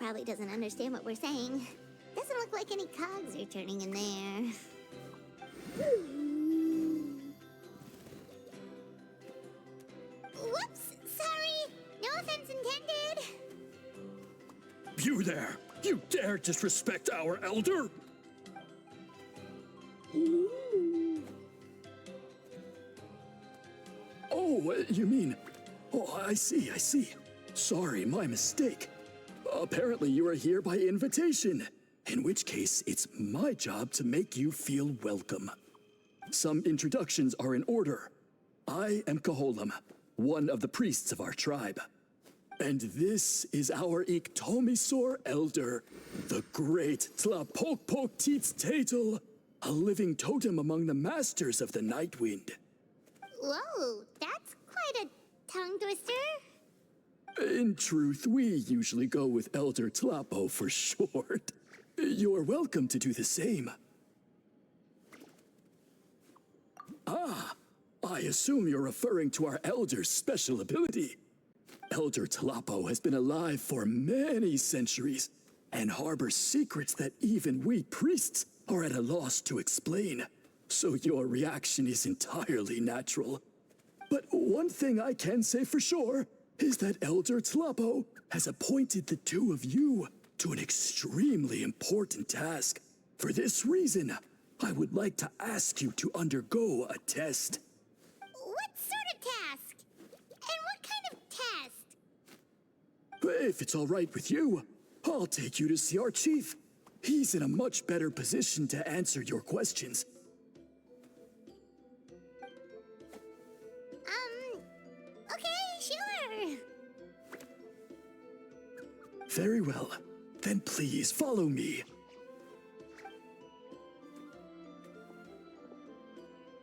probably doesn't understand what we're saying. Doesn't look like any cogs are turning in there. Whoops! Sorry! No offense intended! You there! You dare disrespect our elder? Oh, you mean... Oh, I see. Sorry, my mistake. Apparently you are here by invitation, in which case it's my job to make you feel welcome. Some introductions are in order. I am Koholam, one of the priests of our tribe. And this is our Iktomisor elder, the great Tlapokpok Teets Tatel, a living totem among the masters of the Night Wind. Whoa, that's quite a tongue twister. In truth, we usually go with Elder Tlapo for short. You're welcome to do the same. Ah, I assume you're referring to our elder's special ability. Elder Tlapo has been alive for many centuries and harbors secrets that even we priests are at a loss to explain. So your reaction is entirely natural. But one thing I can say for sure is that Elder Tlapo has appointed the two of you to an extremely important task. For this reason, I would like to ask you to undergo a test. What sort of task? And what kind of test? If it's all right with you, I'll take you to see our chief. He's in a much better position to answer your questions. Okay, sure. Very well. Then please follow me.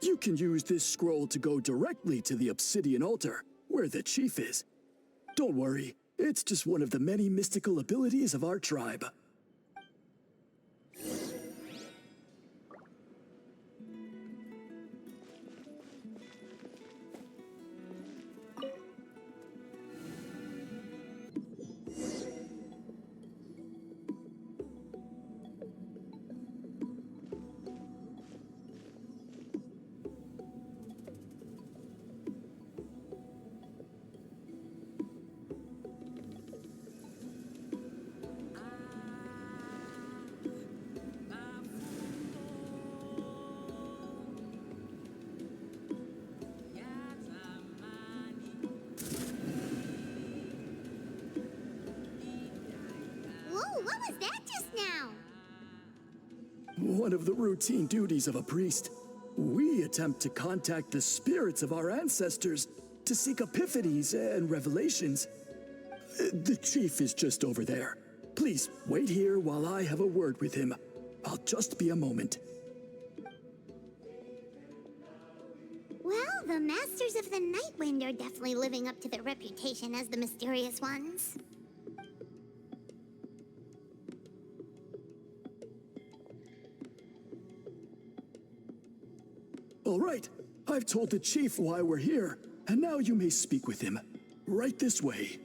You can use this scroll to go directly to the obsidian altar, where the chief is. Don't worry, it's just one of the many mystical abilities of our tribe. Whoa, what was that just now? One of the routine duties of a priest. We attempt to contact the spirits of our ancestors to seek epiphanies and revelations. The chief is just over there. Please wait here while I have a word with him. I'll just be a moment. Well, the Masters of the Night Wind are definitely living up to their reputation as the mysterious ones. All right, I've told the chief why we're here, and now you may speak with him. Right this way.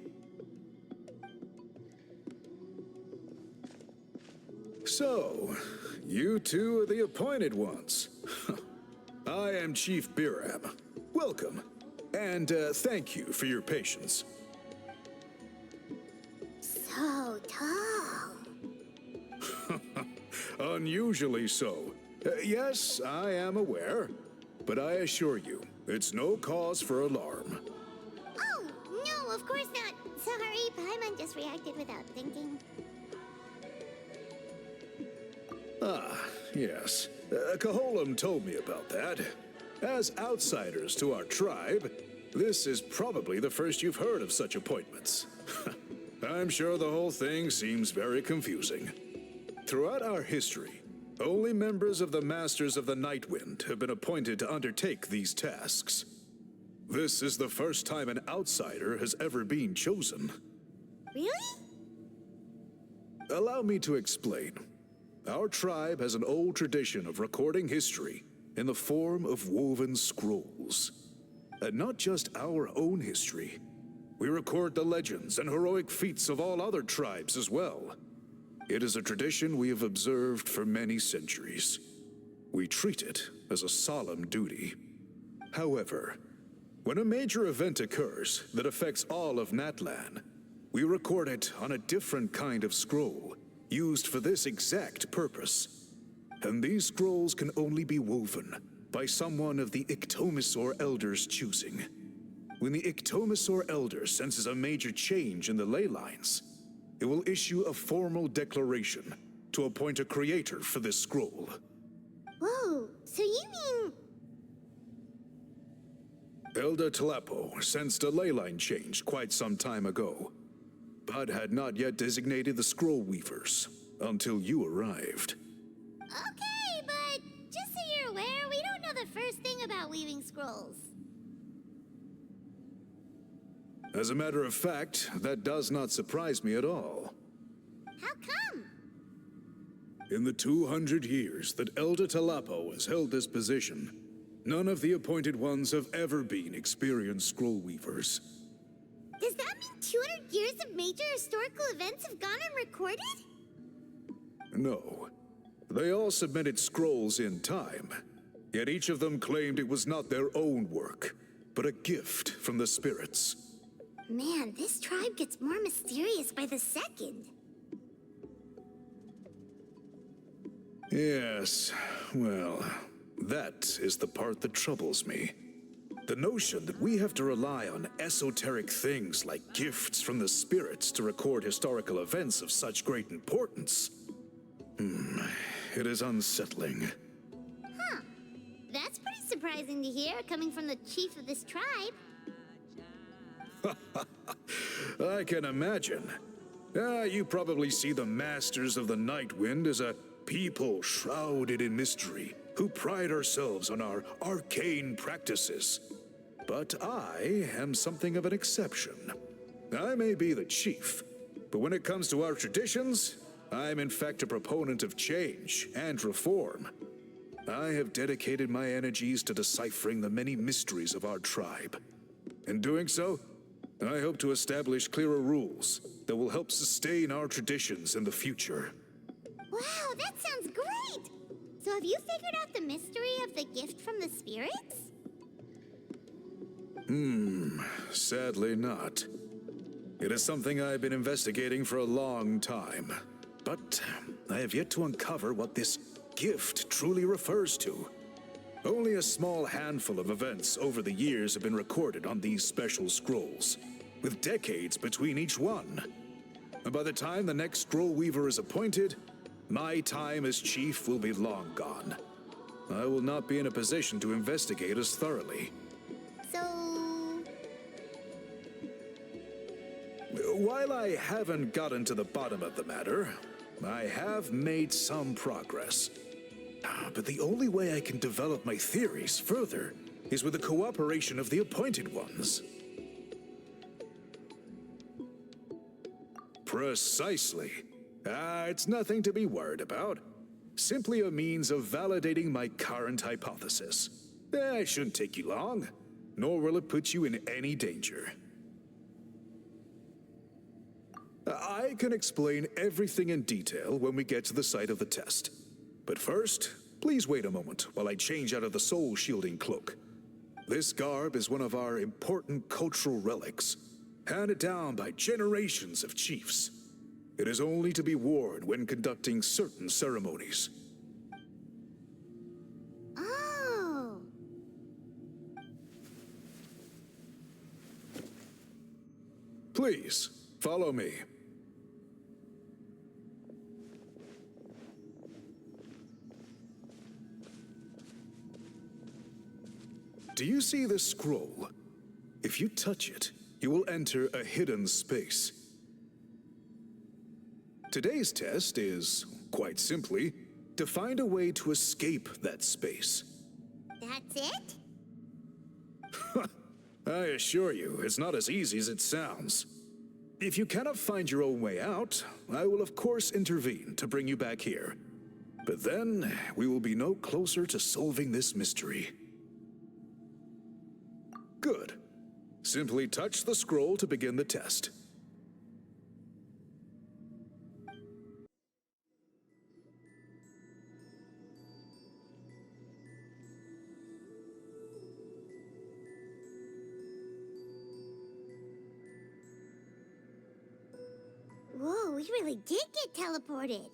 So, you two are the appointed ones. I am Chief Biram. Welcome, and thank you for your patience. So tall. Unusually so. Yes, I am aware, but I assure you, it's no cause for alarm. Oh, no, of course not. Sorry, Paimon just reacted without thinking. Ah, yes. Koholam told me about that. As outsiders to our tribe, this is probably the first you've heard of such appointments. I'm sure the whole thing seems very confusing. Throughout our history, only members of the Masters of the Night Wind have been appointed to undertake these tasks. This is the first time an outsider has ever been chosen. Really? Allow me to explain. Our tribe has an old tradition of recording history in the form of woven scrolls. And not just our own history, We record the legends and heroic feats of all other tribes as well. It is a tradition we have observed for many centuries. We treat it as a solemn duty. However, when a major event occurs that affects all of Natlan, we record it on a different kind of scroll, used for this exact purpose. And these scrolls can only be woven by someone of the Ictomisaur Elder's choosing. When the Ictomisaur Elder senses a major change in the ley lines, it will issue a formal declaration to appoint a creator for this scroll. Whoa, so you mean... Elder Talapo sensed a ley line change quite some time ago, but had not yet designated the scroll weavers until you arrived. Okay, but just so you're aware, we don't know the first thing about weaving scrolls. As a matter of fact, that does not surprise me at all. How come? In the 200 years that Elder Talapo has held this position, none of the appointed ones have ever been experienced scroll weavers. Does that mean 200 years of major historical events have gone unrecorded? No. They all submitted scrolls in time, yet each of them claimed it was not their own work, but a gift from the spirits. Man, this tribe gets more mysterious by the second. Yes, well, that is the part that troubles me. The notion that we have to rely on esoteric things like gifts from the spirits to record historical events of such great importance. It is unsettling. Huh. That's pretty surprising to hear, coming from the chief of this tribe. I can imagine. You probably see the Masters of the Night Wind as a people shrouded in mystery, who pride ourselves on our arcane practices. But I am something of an exception. I may be the chief, but when it comes to our traditions, I'm in fact a proponent of change and reform. I have dedicated my energies to deciphering the many mysteries of our tribe. In doing so, I hope to establish clearer rules that will help sustain our traditions in the future. Wow, that sounds great! So have you figured out the mystery of the gift from the spirits? Sadly not. It is something I've been investigating for a long time, but I have yet to uncover what this gift truly refers to. Only a small handful of events over the years have been recorded on these special scrolls, with decades between each one. And by the time the next scroll weaver is appointed, my time as chief will be long gone. I will not be in a position to investigate as thoroughly. So... While I haven't gotten to the bottom of the matter, I have made some progress. But the only way I can develop my theories further is with the cooperation of the appointed ones. Precisely. It's nothing to be worried about. Simply a means of validating my current hypothesis. It shouldn't take you long, nor will it put you in any danger. I can explain everything in detail when we get to the site of the test. But first, please wait a moment while I change out of the soul-shielding cloak. This garb is one of our important cultural relics, handed down by generations of chiefs. It is only to be worn when conducting certain ceremonies. Oh. Please, follow me. Do you see this scroll? If you touch it, you will enter a hidden space. Today's test is, quite simply, to find a way to escape that space. That's it? I assure you, it's not as easy as it sounds. If you cannot find your own way out, I will of course intervene to bring you back here. But then, we will be no closer to solving this mystery. Good. Simply touch the scroll to begin the test. Whoa, we really did get teleported.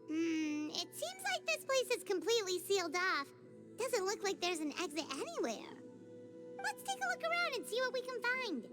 It seems like this place is completely sealed off. Doesn't look like there's an exit anywhere. Let's take a look around and see what we can find.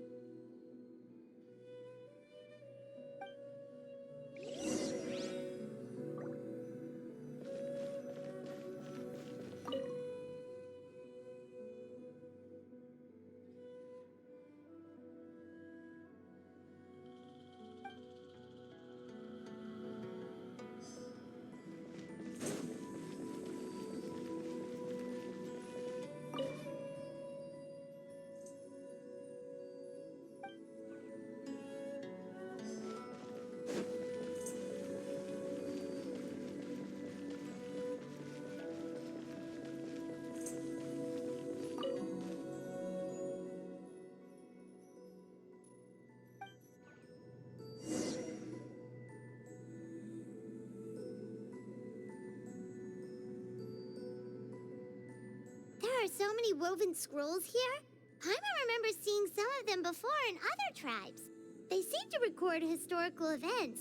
There are so many woven scrolls here. Paimon remembers seeing some of them before in other tribes. They seem to record historical events.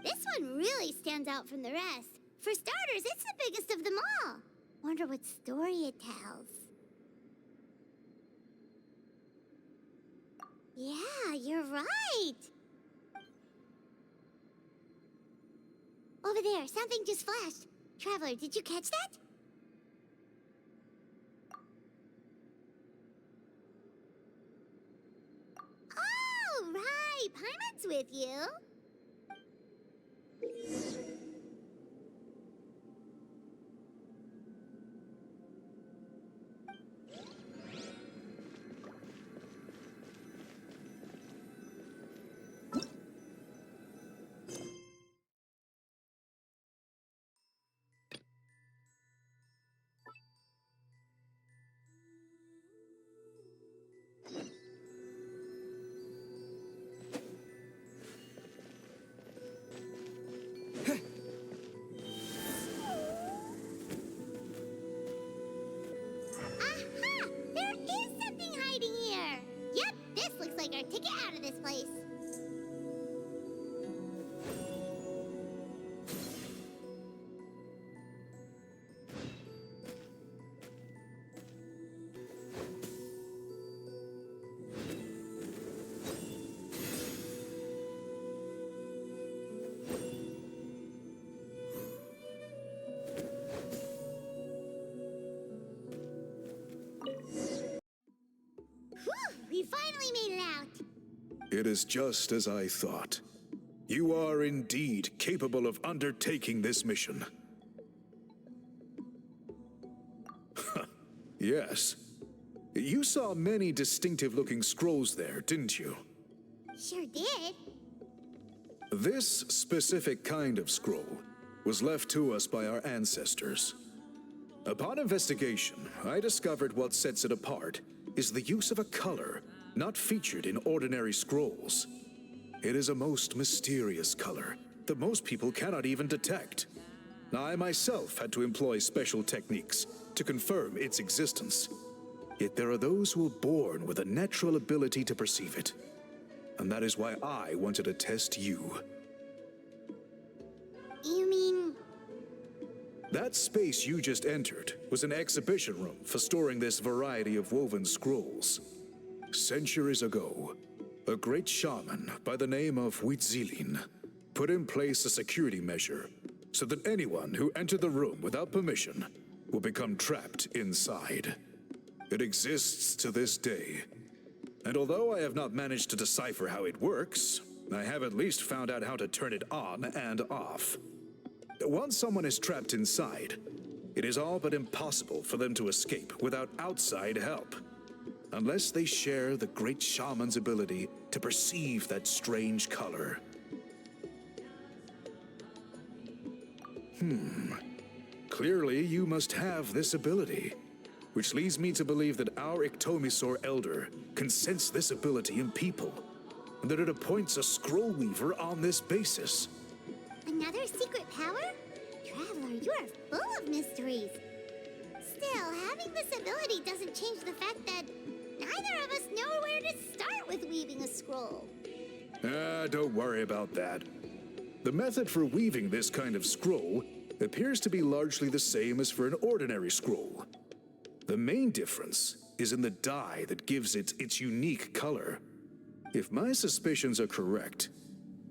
This one really stands out from the rest. For starters, it's the biggest of them all. Wonder what story it tells. Yeah, you're right. Over there, something just flashed. Traveler, did you catch that? Oh, right. Paimon's with you. Aha! There is something hiding here! Yep, this looks like our ticket out of this place. Whew, we finally made it out. It is just as I thought. You are indeed capable of undertaking this mission. Yes. You saw many distinctive-looking scrolls there, didn't you? Sure did. This specific kind of scroll was left to us by our ancestors. Upon investigation, I discovered what sets it apart is the use of a color not featured in ordinary scrolls. It is a most mysterious color that most people cannot even detect. I myself had to employ special techniques to confirm its existence. Yet there are those who are born with a natural ability to perceive it. And that is why I wanted to test you. You mean... That space you just entered was an exhibition room for storing this variety of woven scrolls. Centuries ago, a great shaman by the name of Huitzilin put in place a security measure so that anyone who entered the room without permission will become trapped inside. It exists to this day, and although I have not managed to decipher how it works, I have at least found out how to turn it on and off. Once someone is trapped inside, it is all but impossible for them to escape without outside help, unless they share the great shaman's ability to perceive that strange color. Clearly you must have this ability. which leads me to believe that our Ictomisaur Elder can sense this ability in people, and that it appoints a scroll weaver on this basis. Another secret power? Traveler, you are full of mysteries. Still, having this ability doesn't change the fact that neither of us know where to start with weaving a scroll. Don't worry about that. The method for weaving this kind of scroll appears to be largely the same as for an ordinary scroll. The main difference is in the dye that gives it its unique color. If my suspicions are correct,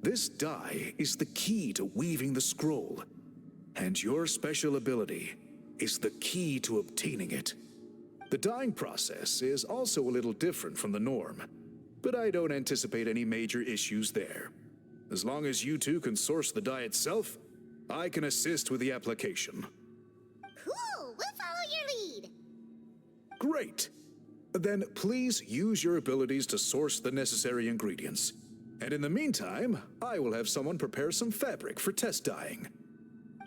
this dye is the key to weaving the scroll, and your special ability is the key to obtaining it. The dyeing process is also a little different from the norm, but I don't anticipate any major issues there. As long as you two can source the dye itself, I can assist with the application. Cool! We'll follow your lead! Great! Then please use your abilities to source the necessary ingredients. And in the meantime, I will have someone prepare some fabric for test dyeing.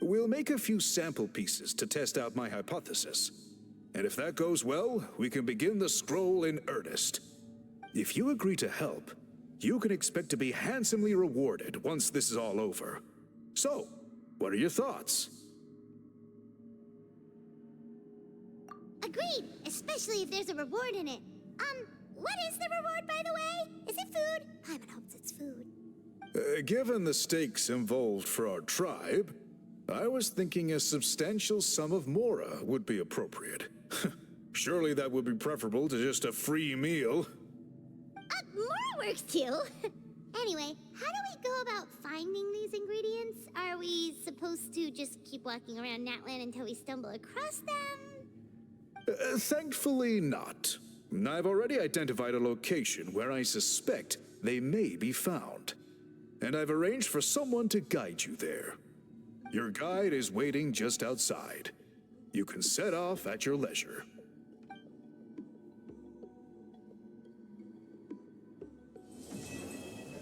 We'll make a few sample pieces to test out my hypothesis. And if that goes well, we can begin the scroll in earnest. If you agree to help, you can expect to be handsomely rewarded once this is all over. So, what are your thoughts? Agreed, especially if there's a reward in it. What is the reward, by the way? Is it food? Paimon hopes it's food. Given the stakes involved for our tribe, I was thinking a substantial sum of mora would be appropriate. Surely that would be preferable to just a free meal. More works too. Anyway, how do we go about finding these ingredients? Are we supposed to just keep walking around Natlan until we stumble across them? Thankfully not. I've already identified a location where I suspect they may be found. And I've arranged for someone to guide you there. Your guide is waiting just outside. You can set off at your leisure.